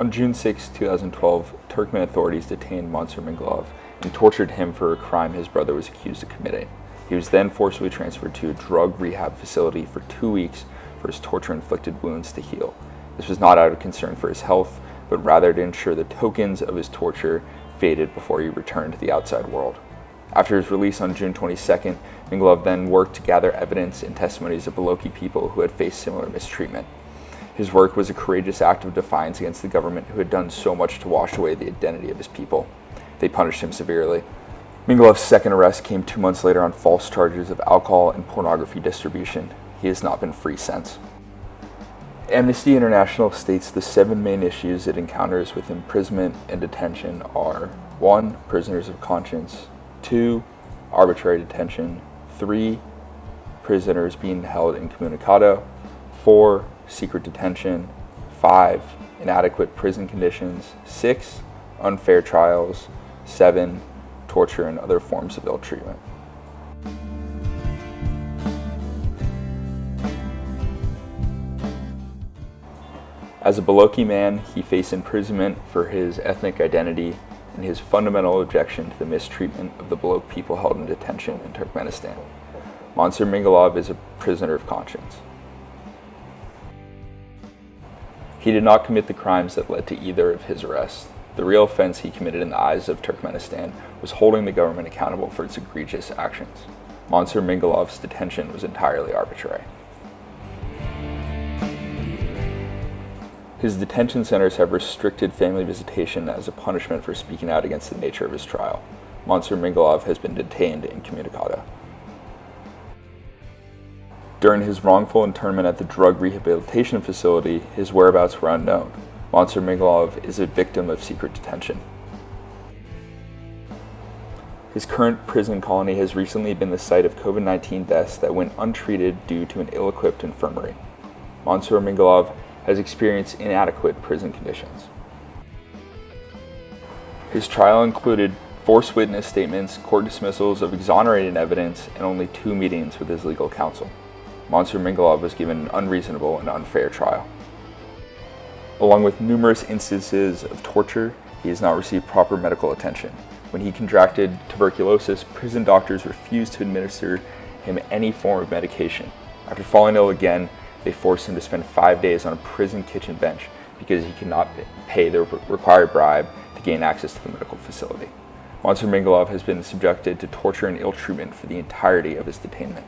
On June 6, 2012, Turkmen authorities detained Mansur Mingelov and tortured him for a crime his brother was accused of committing. He was then forcibly transferred to a drug rehab facility for 2 weeks for his torture-inflicted wounds to heal. This was not out of concern for his health, but rather to ensure the tokens of his torture faded before he returned to the outside world. After his release on June 22nd, Mingelov then worked to gather evidence and testimonies of Balochi people who had faced similar mistreatment. His work was a courageous act of defiance against the government who had done so much to wash away the identity of his people. They punished him severely. Mingelov's second arrest came 2 months later on false charges of alcohol and pornography distribution. He has not been free since. Amnesty International states the 7 main issues it encounters with imprisonment and detention are 1. Prisoners of conscience, 2. Arbitrary detention, 3. Prisoners being held incommunicado, 4. Secret detention, 5. Inadequate prison conditions, 6. Unfair trials, 7. Torture and other forms of ill treatment. As a Balochi man, he faced imprisonment for his ethnic identity and his fundamental objection to the mistreatment of the Baloch people held in detention in Turkmenistan. Mansur Mingelov is a prisoner of conscience. He did not commit the crimes that led to either of his arrests. The real offense he committed in the eyes of Turkmenistan was holding the government accountable for its egregious actions. Mansur Mingelov's detention was entirely arbitrary. His detention centers have restricted family visitation as a punishment for speaking out against the nature of his trial. Mansur Mingelov has been detained incommunicado. During his wrongful internment at the drug rehabilitation facility, his whereabouts were unknown. Mansur Mingelov is a victim of secret detention. His current prison colony has recently been the site of COVID-19 deaths that went untreated due to an ill-equipped infirmary. Mansur Mingelov has experienced inadequate prison conditions. His trial included forced witness statements, court dismissals of exonerating evidence, and only 2 meetings with his legal counsel. Mansur Mingelov was given an unreasonable and unfair trial. Along with numerous instances of torture, he has not received proper medical attention. When he contracted tuberculosis, prison doctors refused to administer him any form of medication. After falling ill again, they forced him to spend 5 days on a prison kitchen bench because he could not pay the required bribe to gain access to the medical facility. Mansur Mingelov has been subjected to torture and ill treatment for the entirety of his detainment.